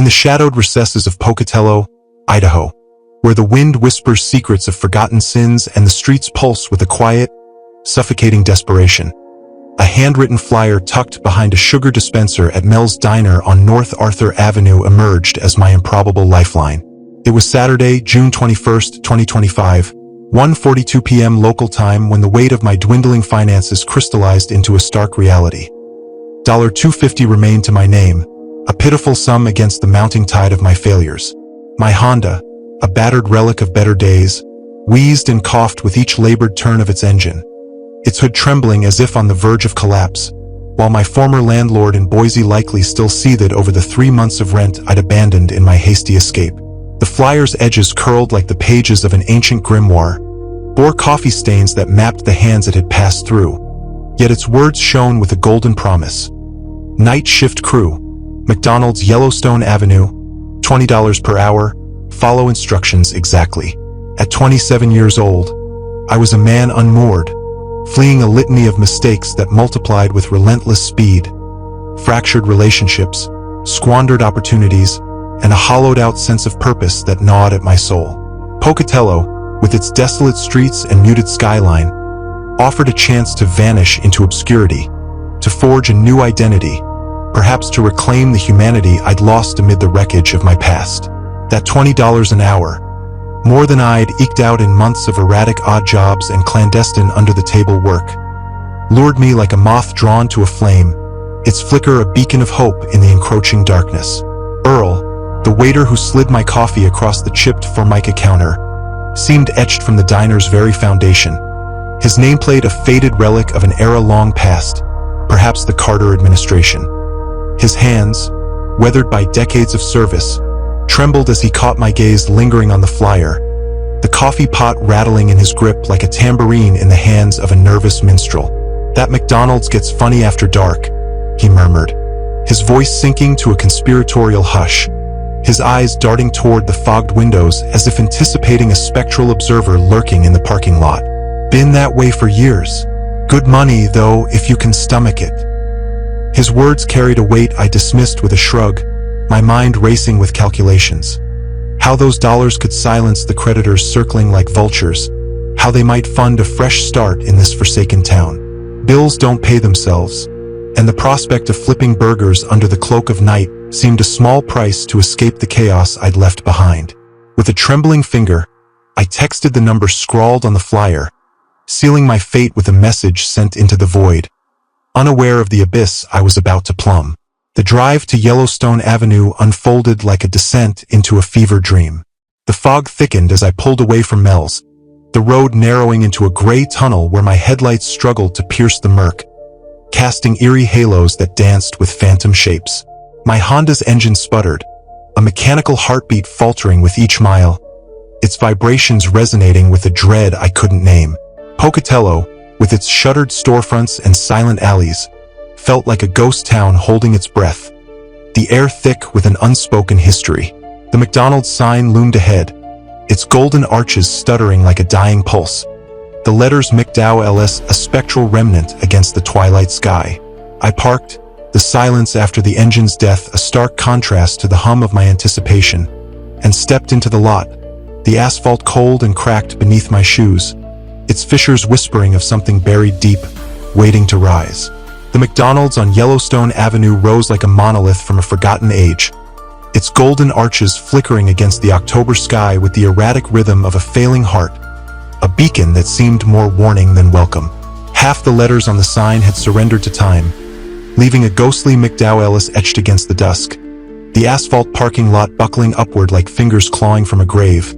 the shadowed recesses of Pocatello, Idaho, where the wind whispers secrets of forgotten sins and the streets pulse with a quiet, suffocating desperation, a handwritten flyer tucked behind a sugar dispenser at Mel's Diner on North Arthur Avenue emerged as my improbable lifeline. It was Saturday, June 21st, 2025, 1:42 p.m. local time, when the weight of my dwindling finances crystallized into a stark reality. $250 remained to my name, a pitiful sum against the mounting tide of my failures. My Honda, a battered relic of better days, wheezed and coughed with each labored turn of its engine, its hood trembling as if on the verge of collapse, while my former landlord in Boise likely still seethed over the 3 months of rent I'd abandoned in my hasty escape. The flyer's edges curled like the pages of an ancient grimoire, bore coffee stains that mapped the hands it had passed through, yet its words shone with a golden promise. Night shift crew, McDonald's, Yellowstone Avenue, $20 per hour, follow instructions exactly. At 27 years old, I was a man unmoored, fleeing a litany of mistakes that multiplied with relentless speed, fractured relationships, squandered opportunities, and a hollowed-out sense of purpose that gnawed at my soul. Pocatello, with its desolate streets and muted skyline, offered a chance to vanish into obscurity, to forge a new identity, perhaps to reclaim the humanity I'd lost amid the wreckage of my past. That $20 an hour, more than I'd eked out in months of erratic odd jobs and clandestine under-the-table work, lured me like a moth drawn to a flame, its flicker a beacon of hope in the encroaching darkness. Earl, the waiter who slid my coffee across the chipped Formica counter, seemed etched from the diner's very foundation, his nameplate a faded relic of an era long past, perhaps the Carter administration. His hands, weathered by decades of service, trembled as he caught my gaze lingering on the flyer, the coffee pot rattling in his grip like a tambourine in the hands of a nervous minstrel. "That McDonald's gets funny after dark," he murmured, his voice sinking to a conspiratorial hush, his eyes darting toward the fogged windows as if anticipating a spectral observer lurking in the parking lot. "Been that way for years. Good money, though, if you can stomach it." His words carried a weight I dismissed with a shrug, my mind racing with calculations. How those dollars could silence the creditors circling like vultures, how they might fund a fresh start in this forsaken town. Bills don't pay themselves, and the prospect of flipping burgers under the cloak of night seemed a small price to escape the chaos I'd left behind. With a trembling finger, I texted the number scrawled on the flyer, sealing my fate with a message sent into the void, unaware of the abyss I was about to plumb. The drive to Yellowstone Avenue unfolded like a descent into a fever dream. The fog thickened as I pulled away from Mel's, the road narrowing into a gray tunnel where my headlights struggled to pierce the murk, casting eerie halos that danced with phantom shapes. My Honda's engine sputtered, a mechanical heartbeat faltering with each mile, its vibrations resonating with a dread I couldn't name. Pocatello, with its shuttered storefronts and silent alleys, felt like a ghost town holding its breath, the air thick with an unspoken history. The McDonald's sign loomed ahead, its golden arches stuttering like a dying pulse, the letters McDowell's a spectral remnant against the twilight sky. I parked, the silence after the engine's death a stark contrast to the hum of my anticipation, and stepped into the lot, the asphalt cold and cracked beneath my shoes, its fissures whispering of something buried deep, waiting to rise. The McDonald's on Yellowstone Avenue rose like a monolith from a forgotten age, its golden arches flickering against the October sky with the erratic rhythm of a failing heart, a beacon that seemed more warning than welcome. Half the letters on the sign had surrendered to time, leaving a ghostly McDowell's etched against the dusk, the asphalt parking lot buckling upward like fingers clawing from a grave,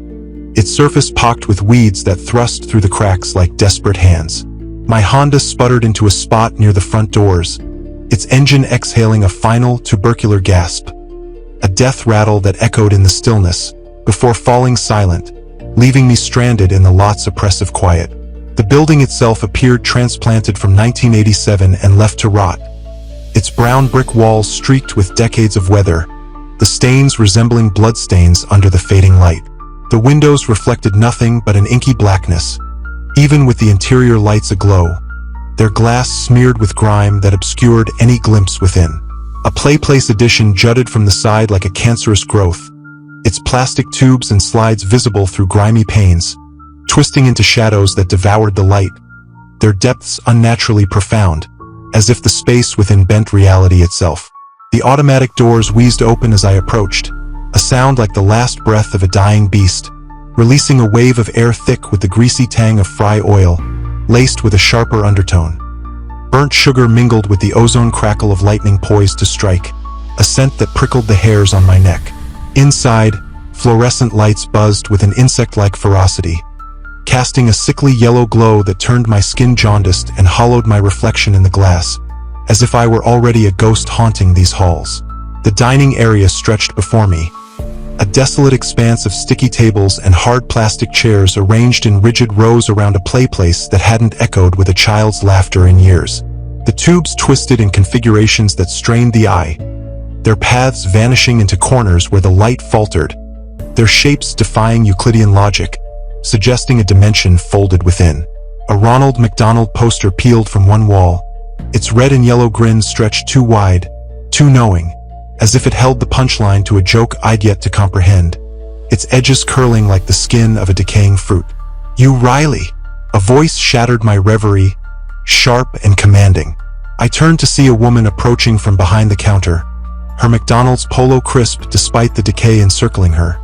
its surface pocked with weeds that thrust through the cracks like desperate hands. My Honda sputtered into a spot near the front doors, its engine exhaling a final tubercular gasp, a death rattle that echoed in the stillness, before falling silent, leaving me stranded in the lot's oppressive quiet. The building itself appeared transplanted from 1987 and left to rot, its brown brick walls streaked with decades of weather, the stains resembling bloodstains under the fading light. The windows reflected nothing but an inky blackness, even with the interior lights aglow, their glass smeared with grime that obscured any glimpse within. A playplace addition jutted from the side like a cancerous growth, its plastic tubes and slides visible through grimy panes, twisting into shadows that devoured the light, their depths unnaturally profound, as if the space within bent reality itself. The automatic doors wheezed open as I approached, a sound like the last breath of a dying beast, releasing a wave of air thick with the greasy tang of fry oil, laced with a sharper undertone. Burnt sugar mingled with the ozone crackle of lightning poised to strike, a scent that prickled the hairs on my neck. Inside, fluorescent lights buzzed with an insect-like ferocity, casting a sickly yellow glow that turned my skin jaundiced and hollowed my reflection in the glass, as if I were already a ghost haunting these halls. The dining area stretched before me, a desolate expanse of sticky tables and hard plastic chairs arranged in rigid rows around a playplace that hadn't echoed with a child's laughter in years. The tubes twisted in configurations that strained the eye, their paths vanishing into corners where the light faltered, their shapes defying Euclidean logic, suggesting a dimension folded within. A Ronald McDonald poster peeled from one wall, its red and yellow grin stretched too wide, too knowing, as if it held the punchline to a joke I'd yet to comprehend, its edges curling like the skin of a decaying fruit. "You Riley!" A voice shattered my reverie, sharp and commanding. I turned to see a woman approaching from behind the counter, her McDonald's polo crisp despite the decay encircling her,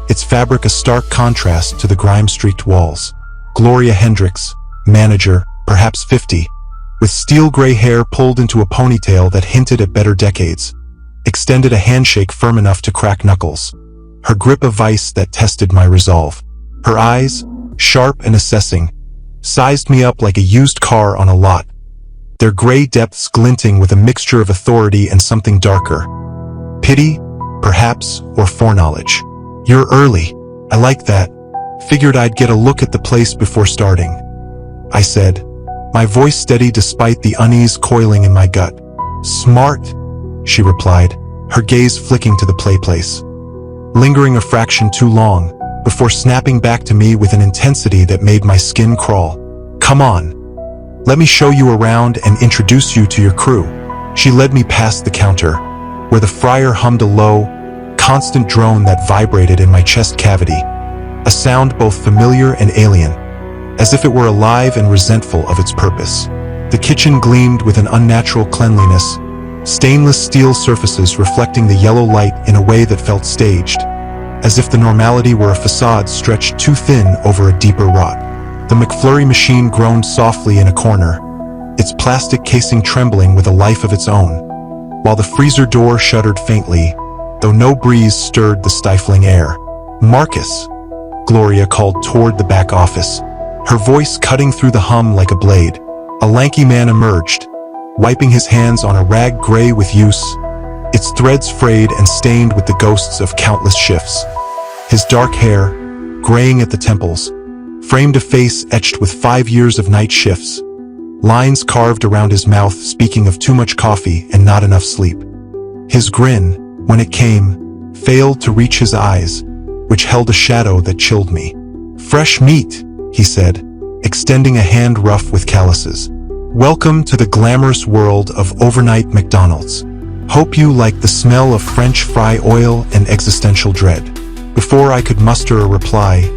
its fabric a stark contrast to the grime-streaked walls. Gloria Hendricks, manager, perhaps 50, with steel-gray hair pulled into a ponytail that hinted at better decades, extended a handshake firm enough to crack knuckles, her grip a vice that tested my resolve. Her eyes, sharp and assessing, sized me up like a used car on a lot, their gray depths glinting with a mixture of authority and something darker. Pity, perhaps, or foreknowledge. "You're early. I like that. Figured I'd get a look at the place before starting," I said, my voice steady despite the unease coiling in my gut. "Smart," she replied, her gaze flicking to the playplace, lingering a fraction too long, before snapping back to me with an intensity that made my skin crawl. "Come on. Let me show you around and introduce you to your crew." She led me past the counter, where the fryer hummed a low, constant drone that vibrated in my chest cavity, a sound both familiar and alien, as if it were alive and resentful of its purpose. The kitchen gleamed with an unnatural cleanliness, stainless steel surfaces reflecting the yellow light in a way that felt staged, as if the normality were a facade stretched too thin over a deeper rot. The McFlurry machine groaned softly in a corner, its plastic casing trembling with a life of its own, while the freezer door shuddered faintly, though no breeze stirred the stifling air. "Marcus," Gloria called toward the back office, her voice cutting through the hum like a blade. A lanky man emerged, wiping his hands on a rag gray with use, its threads frayed and stained with the ghosts of countless shifts. His dark hair, graying at the temples, framed a face etched with 5 years of night shifts, lines carved around his mouth speaking of too much coffee and not enough sleep. His grin, when it came, failed to reach his eyes, which held a shadow that chilled me. "Fresh meat," he said, extending a hand rough with calluses. "Welcome to the glamorous world of overnight McDonald's. Hope you like the smell of French fry oil and existential dread." Before I could muster a reply,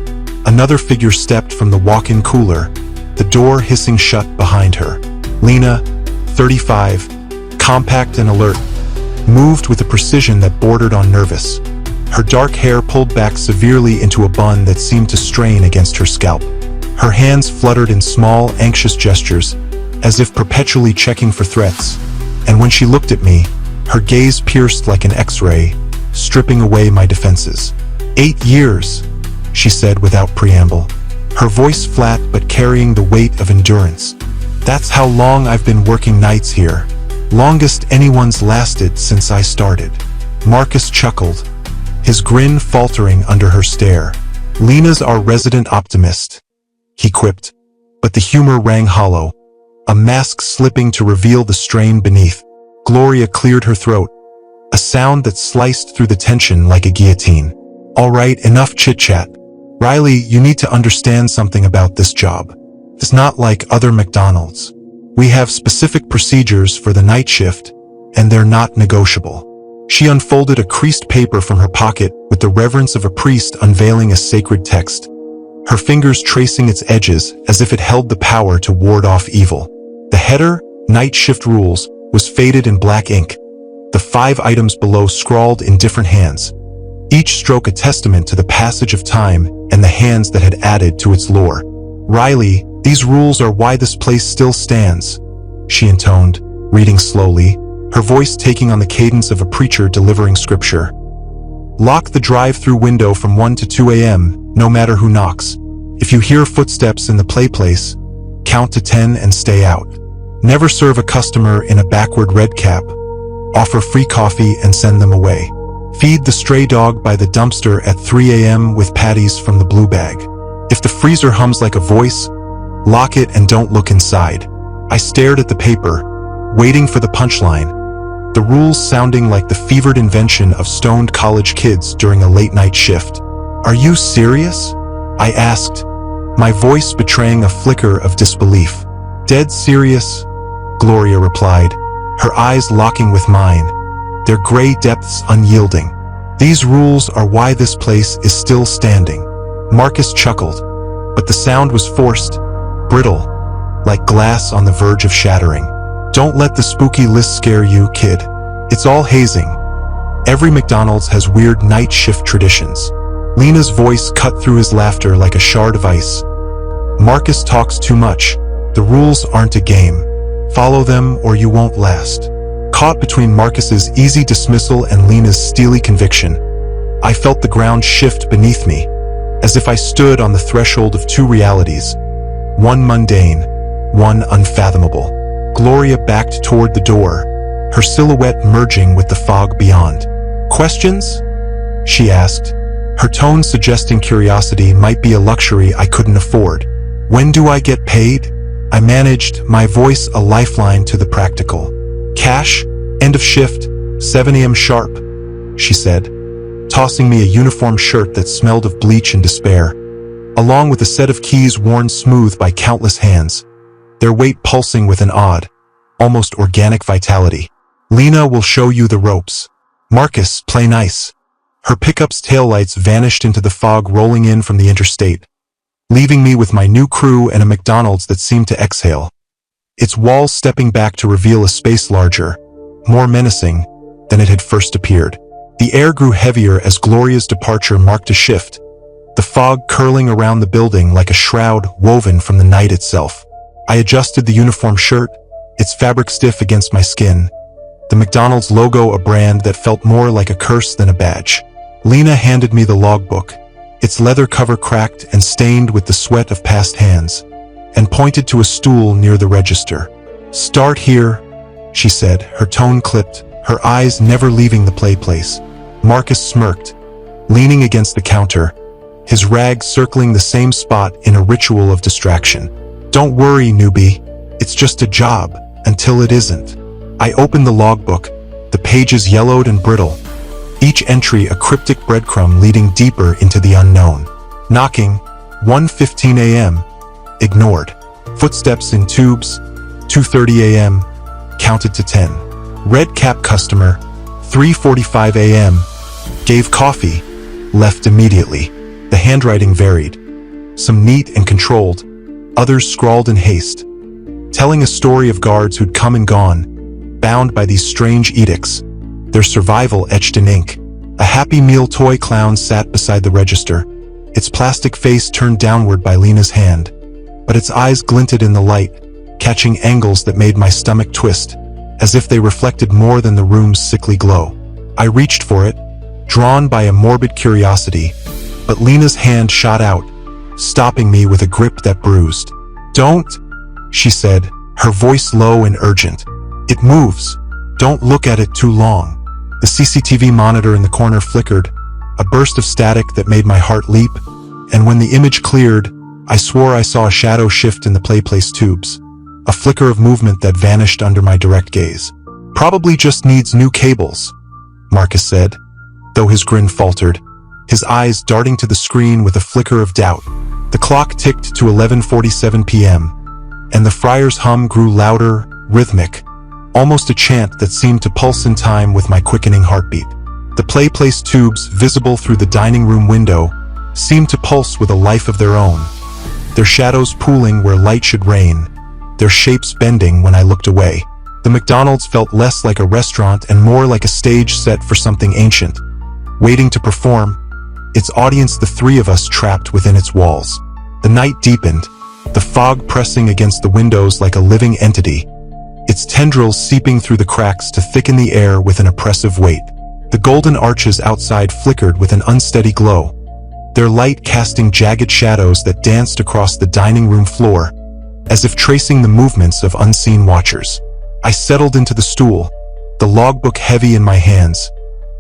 another figure stepped from the walk-in cooler, the door hissing shut behind her. Lena, 35, compact and alert, moved with a precision that bordered on nervous, her dark hair pulled back severely into a bun that seemed to strain against her scalp. Her hands fluttered in small, anxious gestures, as if perpetually checking for threats, and when she looked at me, her gaze pierced like an X-ray, stripping away my defenses. 8 years, she said without preamble, her voice flat but carrying the weight of endurance. "That's how long I've been working nights here. Longest anyone's lasted since I started." Marcus chuckled, his grin faltering under her stare. "Lena's our resident optimist," he quipped, but the humor rang hollow, a mask slipping to reveal the strain beneath. Gloria cleared her throat, a sound that sliced through the tension like a guillotine. "All right, enough chit-chat. Riley, you need to understand something about this job. It's not like other McDonald's. We have specific procedures for the night shift, and they're not negotiable. She unfolded a creased paper from her pocket with the reverence of a priest unveiling a sacred text, her fingers tracing its edges as if it held the power to ward off evil. The header, Night Shift Rules, was faded in black ink, the 5 items below scrawled in different hands, each stroke a testament to the passage of time and the hands that had added to its lore. "Riley, these rules are why this place still stands," she intoned, reading slowly, her voice taking on the cadence of a preacher delivering scripture. "Lock the drive-thru window from 1 to 2 a.m., no matter who knocks. If you hear footsteps in the play place, count to 10 and stay out. Never serve a customer in a backward red cap. Offer free coffee and send them away. Feed the stray dog by the dumpster at 3 a.m. with patties from the blue bag. If the freezer hums like a voice, lock it and don't look inside." I stared at the paper, waiting for the punchline, the rules sounding like the fevered invention of stoned college kids during a late-night shift. "Are you serious?" I asked, my voice betraying a flicker of disbelief. "Dead serious," Gloria replied, her eyes locking with mine, their gray depths unyielding. "These rules are why this place is still standing." Marcus chuckled, but the sound was forced, brittle, like glass on the verge of shattering. "Don't let the spooky list scare you, kid. It's all hazing. Every McDonald's has weird night shift traditions." Lena's voice cut through his laughter like a shard of ice. "Marcus talks too much. The rules aren't a game. Follow them or you won't last." Caught between Marcus's easy dismissal and Lena's steely conviction, I felt the ground shift beneath me, as if I stood on the threshold of 2 realities, one mundane, one unfathomable. Gloria backed toward the door, her silhouette merging with the fog beyond. "Questions?" she asked, her tone suggesting curiosity might be a luxury I couldn't afford. "When do I get paid?" I managed, my voice a lifeline to the practical. "Cash, end of shift, 7 a.m. sharp," she said, tossing me a uniform shirt that smelled of bleach and despair, along with a set of keys worn smooth by countless hands, their weight pulsing with an odd, almost organic vitality. "Lena will show you the ropes. Marcus, play nice." Her pickup's taillights vanished into the fog rolling in from the interstate, leaving me with my new crew and a McDonald's that seemed to exhale, its walls stepping back to reveal a space larger, more menacing than it had first appeared. The air grew heavier as Gloria's departure marked a shift, the fog curling around the building like a shroud woven from the night itself. I adjusted the uniform shirt, its fabric stiff against my skin, the McDonald's logo a brand that felt more like a curse than a badge. Lena handed me the logbook, its leather cover cracked and stained with the sweat of past hands, and pointed to a stool near the register. "Start here," she said, her tone clipped, her eyes never leaving the play place. Marcus smirked, leaning against the counter, his rag circling the same spot in a ritual of distraction. "Don't worry, newbie. It's just a job, until it isn't." I opened the logbook, the pages yellowed and brittle, each entry a cryptic breadcrumb leading deeper into the unknown. Knocking, 1:15 a.m., ignored. Footsteps in tubes, 2:30 a.m., counted to 10. Red cap customer, 3:45 a.m., gave coffee, left immediately. The handwriting varied, some neat and controlled, others scrawled in haste, telling a story of guards who'd come and gone, bound by these strange edicts, their survival etched in ink. A Happy Meal toy clown sat beside the register, its plastic face turned downward by Lena's hand, but its eyes glinted in the light, catching angles that made my stomach twist, as if they reflected more than the room's sickly glow. I reached for it, drawn by a morbid curiosity, but Lena's hand shot out, stopping me with a grip that bruised. "Don't," she said, her voice low and urgent. "It moves. Don't look at it too long." The CCTV monitor in the corner flickered, a burst of static that made my heart leap, and when the image cleared, I swore I saw a shadow shift in the playplace tubes, a flicker of movement that vanished under my direct gaze. "Probably just needs new cables," Marcus said, though his grin faltered, his eyes darting to the screen with a flicker of doubt. The clock ticked to 11:47 p.m., and the Friar's hum grew louder, rhythmic, almost a chant that seemed to pulse in time with my quickening heartbeat. The play place tubes, visible through the dining room window, seemed to pulse with a life of their own, their shadows pooling where light should reign, their shapes bending when I looked away. The McDonald's felt less like a restaurant and more like a stage set for something ancient, waiting to perform, its audience the three of us trapped within its walls. The night deepened, the fog pressing against the windows like a living entity, its tendrils seeping through the cracks to thicken the air with an oppressive weight. The golden arches outside flickered with an unsteady glow, their light casting jagged shadows that danced across the dining room floor, as if tracing the movements of unseen watchers. I settled into the stool, the logbook heavy in my hands,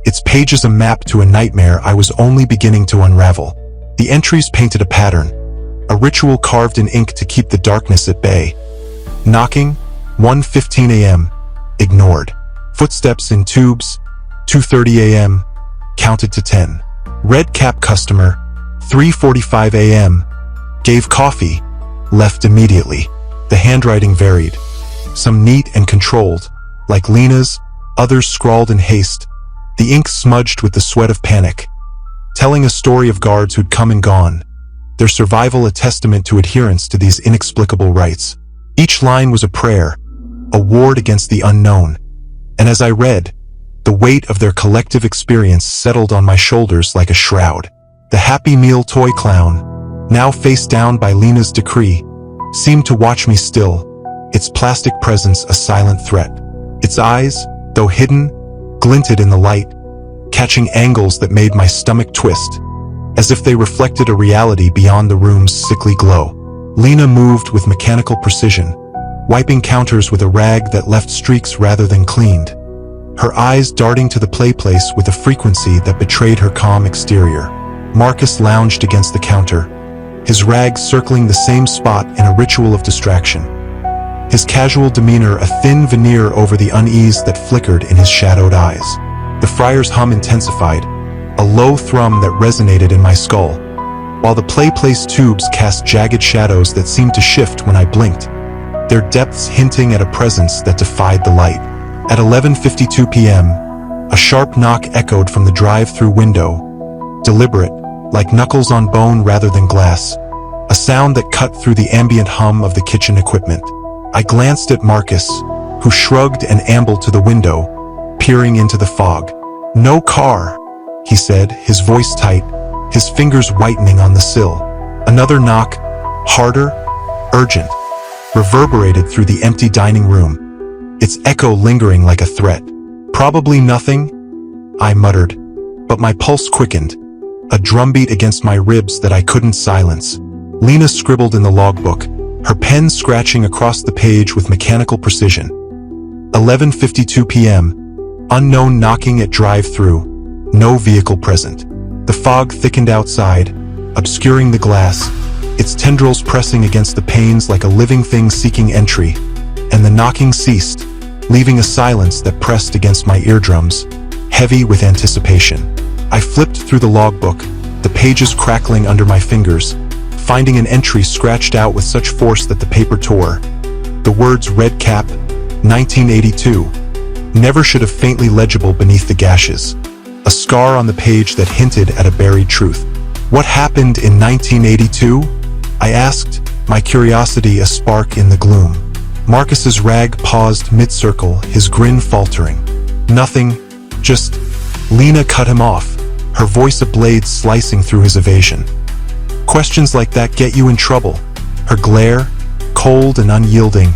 its pages a map to a nightmare I was only beginning to unravel. The entries painted a pattern, a ritual carved in ink to keep the darkness at bay. Knocking, 1:15 a.m., ignored. Footsteps in tubes, 2:30 a.m., counted to 10. Red cap customer, 3:45 a.m., gave coffee, left immediately. The handwriting varied, some neat and controlled, like Lena's, others scrawled in haste, the ink smudged with the sweat of panic, telling a story of guards who'd come and gone, their survival a testament to adherence to these inexplicable rites. Each line was a prayer, a ward against the unknown, and as I read, the weight of their collective experience settled on my shoulders like a shroud. The Happy Meal toy clown, now face down by Lena's decree, seemed to watch me still, its plastic presence a silent threat. Its eyes, though hidden, glinted in the light, catching angles that made my stomach twist, as if they reflected a reality beyond the room's sickly glow. Lena moved with mechanical precision, wiping counters with a rag that left streaks rather than cleaned, her eyes darting to the play place with a frequency that betrayed her calm exterior. Marcus lounged against the counter, his rag circling the same spot in a ritual of distraction, his casual demeanor a thin veneer over the unease that flickered in his shadowed eyes. The friar's hum intensified, a low thrum that resonated in my skull, while the play place tubes cast jagged shadows that seemed to shift when I blinked, their depths hinting at a presence that defied the light. At 11:52 p.m., a sharp knock echoed from the drive-thru window, deliberate, like knuckles on bone rather than glass, a sound that cut through the ambient hum of the kitchen equipment. I glanced at Marcus, who shrugged and ambled to the window, peering into the fog. "No car," he said, his voice tight, his fingers whitening on the sill. Another knock, harder, urgent, reverberated through the empty dining room, its echo lingering like a threat. "Probably nothing," I muttered, but my pulse quickened, a drumbeat against my ribs that I couldn't silence. Lena scribbled in the logbook, her pen scratching across the page with mechanical precision. 11:52 p.m., unknown knocking at drive-thru, no vehicle present. The fog thickened outside, obscuring the glass, its tendrils pressing against the panes like a living thing seeking entry, and the knocking ceased, leaving a silence that pressed against my eardrums, heavy with anticipation. I flipped through the logbook, the pages crackling under my fingers, finding an entry scratched out with such force that the paper tore. The words "Red Cap, 1982" never should have faintly legible beneath the gashes, a scar on the page that hinted at a buried truth. "What happened in 1982? I asked, my curiosity a spark in the gloom. Marcus's rag paused mid-circle, his grin faltering. "Nothing, just..." Lena cut him off, her voice a blade slicing through his evasion. "Questions like that get you in trouble." Her glare, cold and unyielding,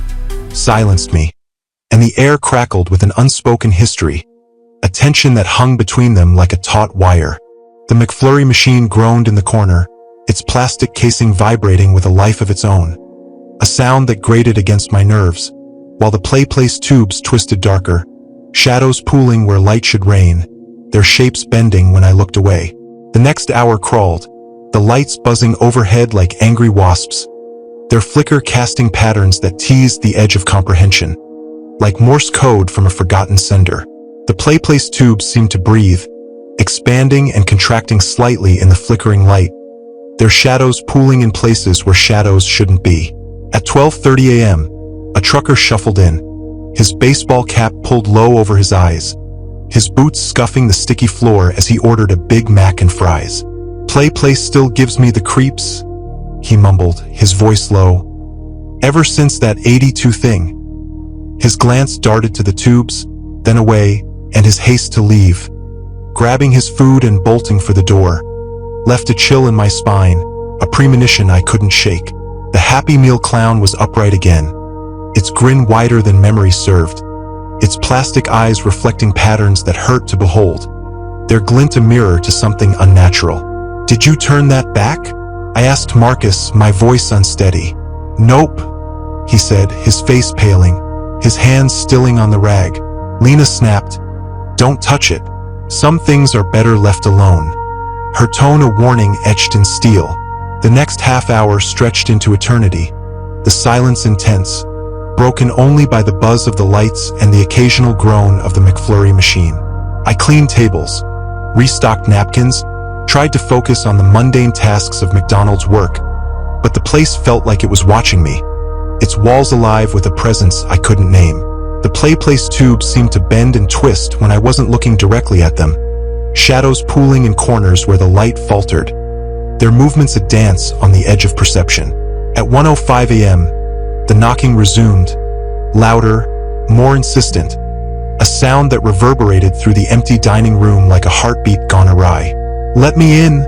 silenced me, and the air crackled with an unspoken history, a tension that hung between them like a taut wire. The McFlurry machine groaned in the corner, its plastic casing vibrating with a life of its own, a sound that grated against my nerves, while the play place tubes twisted darker, shadows pooling where light should reign, their shapes bending when I looked away. The next hour crawled, the lights buzzing overhead like angry wasps, their flicker casting patterns that teased the edge of comprehension, like Morse code from a forgotten sender. The play place tubes seemed to breathe, expanding and contracting slightly in the flickering light, their shadows pooling in places where shadows shouldn't be. At 12:30 a.m., a trucker shuffled in, his baseball cap pulled low over his eyes, his boots scuffing the sticky floor as he ordered a Big Mac and fries. "Play place still gives me the creeps," he mumbled, his voice low. "Ever since that 82 thing." His glance darted to the tubes, then away, and his haste to leave, grabbing his food and bolting for the door, left a chill in my spine, a premonition I couldn't shake. The Happy Meal clown was upright again, its grin wider than memory served, its plastic eyes reflecting patterns that hurt to behold, their glint a mirror to something unnatural. "Did you turn that back?" I asked Marcus, my voice unsteady. "Nope," he said, his face paling, his hands stilling on the rag. Lena snapped, "Don't touch it. Some things are better left alone." Her tone a warning etched in steel. The next half hour stretched into eternity, the silence intense, broken only by the buzz of the lights and the occasional groan of the McFlurry machine. I cleaned tables, restocked napkins, tried to focus on the mundane tasks of McDonald's work, but the place felt like it was watching me, its walls alive with a presence I couldn't name. The place tubes seemed to bend and twist when I wasn't looking directly at them, shadows pooling in corners where the light faltered, their movements a dance on the edge of perception. At 1:05 a.m., the knocking resumed, louder, more insistent, a sound that reverberated through the empty dining room like a heartbeat gone awry. "Let me in,"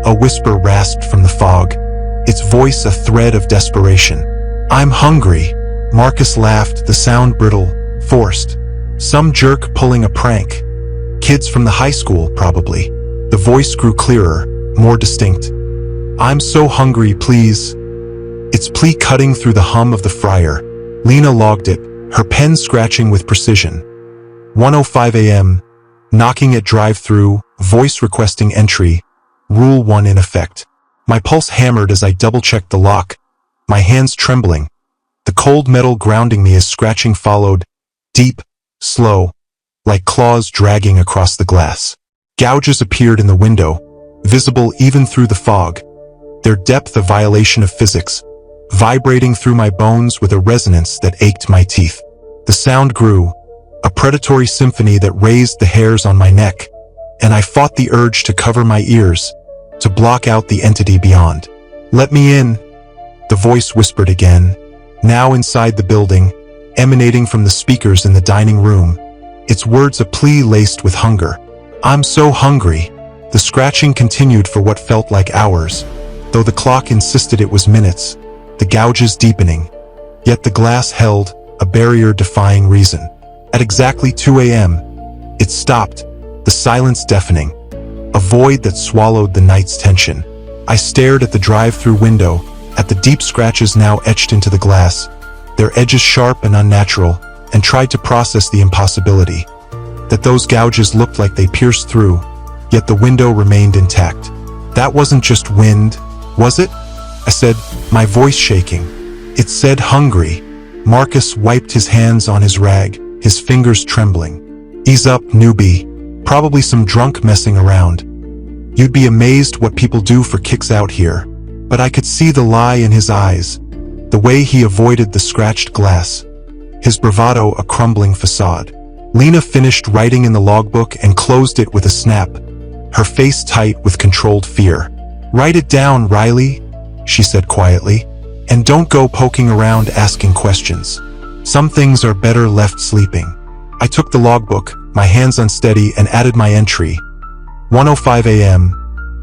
a whisper rasped from the fog, its voice a thread of desperation. "I'm hungry." Marcus laughed, the sound brittle, forced. Some jerk pulling a prank. Kids from the high school, probably. The voice grew clearer, more distinct. "I'm so hungry, please." Its plea cutting through the hum of the fryer. Lena logged it, her pen scratching with precision. 1:05 a.m., knocking at drive-thru, voice requesting entry, Rule 1 in effect. My pulse hammered as I double-checked the lock, my hands trembling, the cold metal grounding me as scratching followed, deep, slow, like claws dragging across the glass. Gouges appeared in the window, visible even through the fog, their depth a violation of physics, vibrating through my bones with a resonance that ached my teeth. The sound grew, a predatory symphony that raised the hairs on my neck, and I fought the urge to cover my ears, to block out the entity beyond. "Let me in," the voice whispered again, now inside the building, emanating from the speakers in the dining room, its words a plea laced with hunger. "I'm so hungry." The scratching continued for what felt like hours, though the clock insisted it was minutes, the gouges deepening. Yet the glass held, a barrier defying reason. At exactly 2 a.m., it stopped, the silence deafening, a void that swallowed the night's tension. I stared at the drive-thru window, at the deep scratches now etched into the glass, their edges sharp and unnatural, and tried to process the impossibility. That those gouges looked like they pierced through, yet the window remained intact. "That wasn't just wind, was it?" I said, my voice shaking. "It said hungry." Marcus wiped his hands on his rag, his fingers trembling. "Ease up, newbie. Probably some drunk messing around. You'd be amazed what people do for kicks out here." But I could see the lie in his eyes, the way he avoided the scratched glass, his bravado a crumbling facade. Lena finished writing in the logbook and closed it with a snap, her face tight with controlled fear. "Write it down, Riley," she said quietly, "and don't go poking around asking questions. Some things are better left sleeping." I took the logbook, my hands unsteady, and added my entry. 1:05 a.m.,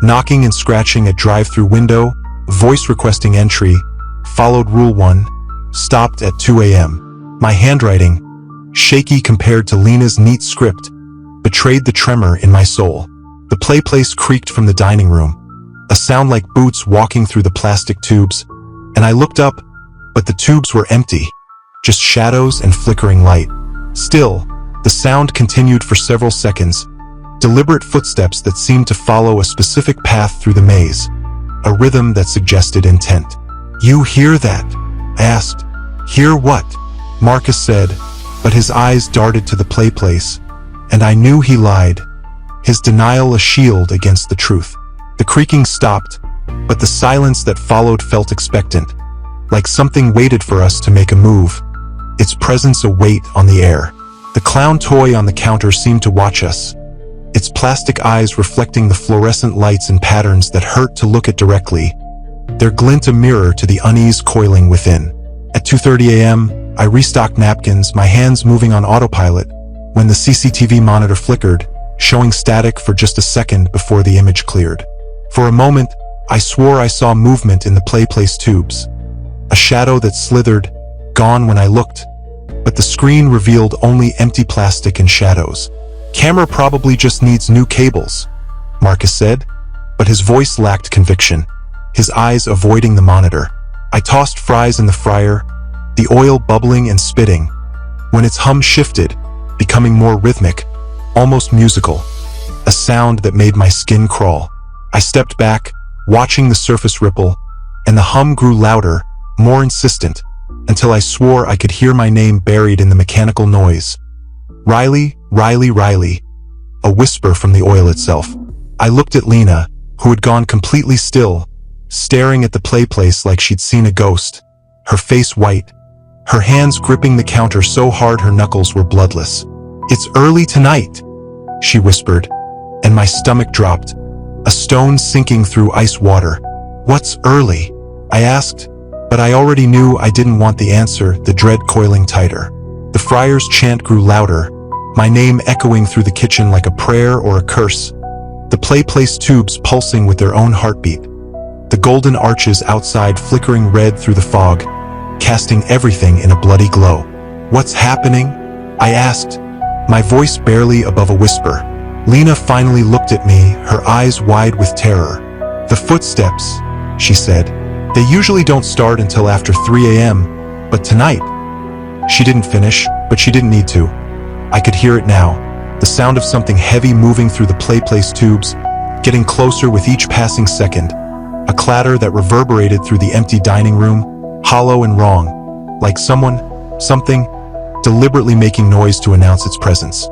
knocking and scratching at drive-thru window, voice requesting entry, followed Rule 1, stopped at 2 a.m. My handwriting, shaky compared to Lena's neat script, betrayed the tremor in my soul. The place creaked from the dining room, a sound like boots walking through the plastic tubes, and I looked up, but the tubes were empty, just shadows and flickering light. Still, the sound continued for several seconds, deliberate footsteps that seemed to follow a specific path through the maze, a rhythm that suggested intent. "You hear that?" I asked. "Hear what?" Marcus said, but his eyes darted to the place, and I knew he lied, his denial a shield against the truth. The creaking stopped, but the silence that followed felt expectant, like something waited for us to make a move. its presence a weight on the air. The clown toy on the counter seemed to watch us, its plastic eyes reflecting the fluorescent lights and patterns that hurt to look at directly, their glint a mirror to the unease coiling within. At 2:30 a.m., I restocked napkins, my hands moving on autopilot, when the CCTV monitor flickered, showing static for just a second before the image cleared. For a moment, I swore I saw movement in the place tubes, a shadow that slithered, gone when I looked, but the screen revealed only empty plastic and shadows. "Camera probably just needs new cables," Marcus said, but his voice lacked conviction, his eyes avoiding the monitor. I tossed fries in the fryer, the oil bubbling and spitting, when its hum shifted, becoming more rhythmic, almost musical, a sound that made my skin crawl. I stepped back, watching the surface ripple, and the hum grew louder, more insistent, until I swore I could hear my name buried in the mechanical noise. "Riley, Riley, Riley," a whisper from the oil itself. I looked at Lena, who had gone completely still, staring at the place like she'd seen a ghost, her face white, her hands gripping the counter so hard her knuckles were bloodless. "It's early tonight," she whispered, and my stomach dropped, a stone sinking through ice water. "What's early?" I asked, but I already knew I didn't want the answer, the dread coiling tighter. The fryer's chant grew louder, my name echoing through the kitchen like a prayer or a curse, the place tubes pulsing with their own heartbeat, the golden arches outside flickering red through the fog, casting everything in a bloody glow. "What's happening?" I asked, my voice barely above a whisper. Lena finally looked at me, her eyes wide with terror. "The footsteps," she said. "They usually don't start until after 3 a.m., but tonight..." She didn't finish, but she didn't need to. I could hear it now, the sound of something heavy moving through the place tubes, getting closer with each passing second, a clatter that reverberated through the empty dining room, hollow and wrong, like something, deliberately making noise to announce its presence.